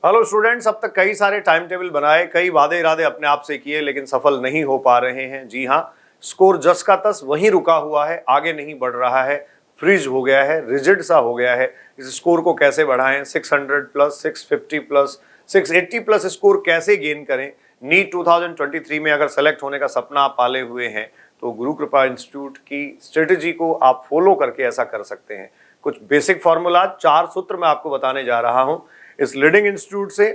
Hello students, अब तक कई सारे टाइम टेबल बनाए, कई वादे इरादे अपने आप से किए, लेकिन सफल नहीं हो पा रहे हैं। जी हाँ, स्कोर जस का तस वहीं रुका हुआ है, आगे नहीं बढ़ रहा है, फ्रीज हो गया है, रिजिड सा हो गया है। इस स्कोर को कैसे बढ़ाएं? 600 प्लस, 650 प्लस, 680 प्लस स्कोर कैसे गेन करें? नीट 2023 में अगर सेलेक्ट होने का सपना आप पाले हुए हैं तो गुरु कृपा इंस्टीट्यूट की स्ट्रेटेजी को आप फॉलो करके ऐसा कर सकते हैं। कुछ बेसिक फॉर्मूला, 4 सूत्र मैं आपको बताने जा रहा हूं। इस लीडिंग इंस्टीट्यूट से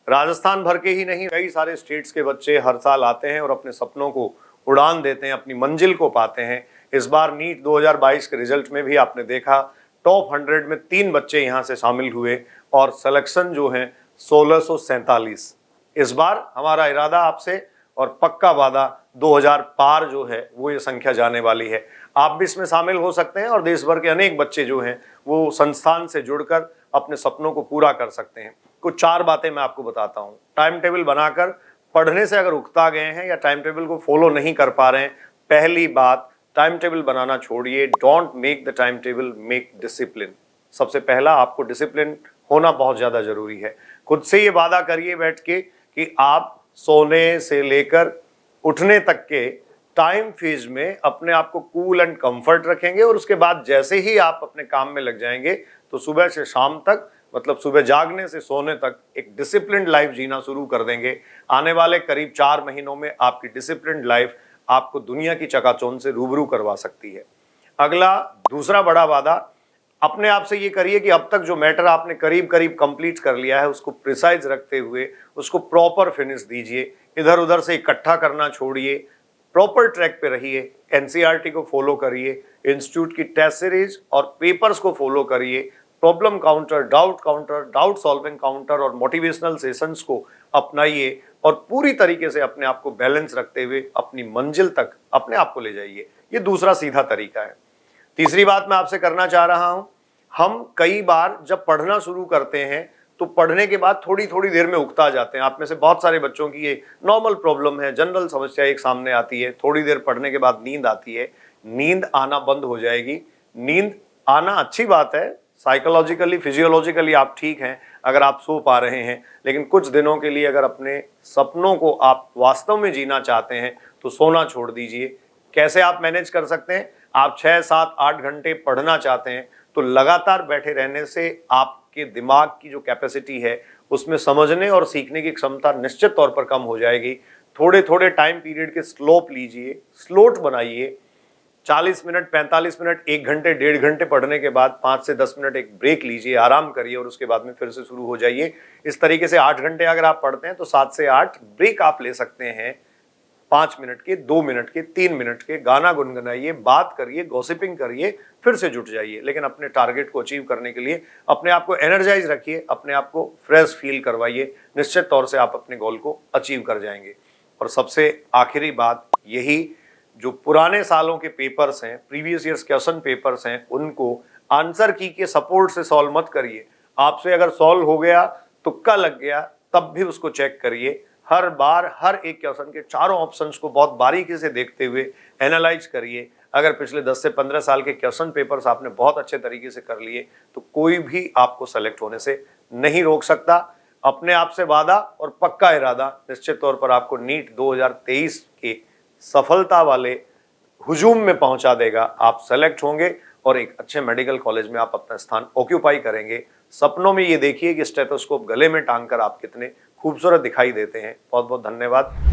राजस्थान भर के ही नहीं, कई सारे स्टेट्स के बच्चे हर साल आते हैं और अपने सपनों को उड़ान देते हैं, अपनी मंजिल को पाते हैं। इस बार नीट 2022 के रिजल्ट में भी आपने देखा, टॉप 100 में 3 बच्चे यहां से शामिल हुए और सिलेक्शन जो है 1647। इस बार हमारा इरादा आपसे और पक्का वादा 2000 पार जो है वो ये संख्या जाने वाली है। आप भी इसमें शामिल हो सकते हैं और देश भर के अनेक बच्चे जो हैं वो संस्थान से जुड़कर अपने सपनों को पूरा कर सकते हैं। कुछ 4 बातें मैं आपको बताता हूं। टाइम टेबल बनाकर पढ़ने से अगर उकता गए हैं या टाइम टेबल को फॉलो नहीं कर पा रहे हैं, पहली बात, टाइम टेबल बनाना छोड़िए। Don't make the time table, make discipline. सबसे पहला, आपको डिसिप्लिन होना बहुत ज्यादा जरूरी है। खुद से ये वादा करिए बैठ के कि आप सोने से लेकर उठने तक के टाइम फेज में अपने आप को कूल एंड कंफर्ट रखेंगे और उसके बाद जैसे ही आप अपने काम में लग जाएंगे तो सुबह से शाम तक, मतलब सुबह जागने से सोने तक एक डिसिप्लिन्ड लाइफ जीना शुरू कर देंगे। आने वाले करीब 4 महीनों में आपकी डिसिप्लिन्ड लाइफ आपको दुनिया की चकाचौंध से रूबरू करवा सकती है। अगला, दूसरा बड़ा वादा, अपने आप से ये करिए कि अब तक जो मैटर आपने करीब करीब कंप्लीट कर लिया है उसको प्रिसाइज रखते हुए उसको प्रॉपर फिनिश दीजिए। इधर उधर से इकट्ठा करना छोड़िए, प्रॉपर ट्रैक पे रहिए। एनसीईआरटी को फॉलो करिए, इंस्टीट्यूट की टेस्ट सीरीज और पेपर्स को फॉलो करिए, problem counter, doubt solving counter और मोटिवेशनल सेशंस को अपनाइए और पूरी तरीके से अपने आप को बैलेंस रखते हुए अपनी मंजिल तक अपने आप को ले जाइए। ये दूसरा सीधा तरीका है। तीसरी बात मैं आपसे करना चाह रहा हूं, हम कई बार जब पढ़ना शुरू करते हैं तो पढ़ने के बाद थोड़ी थोड़ी देर में उकता जाते हैं। आप में से बहुत सारे बच्चों की ये नॉर्मल प्रॉब्लम है, जनरल समस्या एक सामने आती है। थोड़ी देर पढ़ने के बाद नींद आती है, नींद आना बंद हो जाएगी। नींद आना अच्छी बात है, साइकोलॉजिकली फिजियोलॉजिकली आप ठीक हैं अगर आप सो पा रहे हैं, लेकिन कुछ दिनों के लिए अगर अपने सपनों को आप वास्तव में जीना चाहते हैं तो सोना छोड़ दीजिए। कैसे आप मैनेज कर सकते हैं? आप 6, 7, 8 घंटे पढ़ना चाहते हैं तो लगातार बैठे रहने से आपके दिमाग की जो कैपेसिटी है उसमें समझने और सीखने की क्षमता निश्चित तौर पर कम हो जाएगी। थोड़े थोड़े टाइम पीरियड के स्लोप लीजिए, स्लोट बनाइए। 40 मिनट, 45 मिनट, 1 घंटे, 1.5 घंटे पढ़ने के बाद 5 से 10 मिनट एक ब्रेक लीजिए, आराम करिए और उसके बाद में फिर से शुरू हो जाइए। इस तरीके से 8 घंटे अगर आप पढ़ते हैं तो 7 से 8 ब्रेक आप ले सकते हैं। 5 मिनट के, 2 मिनट के, 3 मिनट के, गाना गुनगुनाइए, बात करिए, गॉसिपिंग करिए, फिर से जुट जाइए। लेकिन अपने टारगेट को अचीव करने के लिए अपने आप को एनर्जाइज रखिए, अपने आप को फ्रेश फील करवाइए। निश्चित तौर से आप अपने गोल को अचीव कर जाएंगे। और सबसे आखिरी बात यही, जो पुराने सालों के पेपर्स हैं, प्रीवियस ईयर्स क्वेश्चन पेपर्स हैं, उनको आंसर की के सपोर्ट से सॉल्व मत करिए। आपसे अगर सॉल्व हो गया, तुक्का लग गया, तब भी उसको चेक करिए। हर बार हर एक क्वेश्चन के चारों ऑप्शंस को बहुत बारीकी से देखते हुए एनालाइज करिए। अगर पिछले 10 से 15 साल के क्वेश्चन पेपर्स आपने बहुत अच्छे तरीके से कर लिए तो कोई भी आपको सेलेक्ट होने से नहीं रोक सकता। अपने आप से वादा और पक्का इरादा निश्चित तौर पर आपको नीट 2023 के सफलता वाले हुजूम में पहुंचा देगा। आप सेलेक्ट होंगे और एक अच्छे मेडिकल कॉलेज में आप अपना स्थान ऑक्यूपाई करेंगे। सपनों में ये देखिए कि स्टेथोस्कोप गले में टांग कर आप कितने खूबसूरत दिखाई देते हैं। बहुत बहुत धन्यवाद।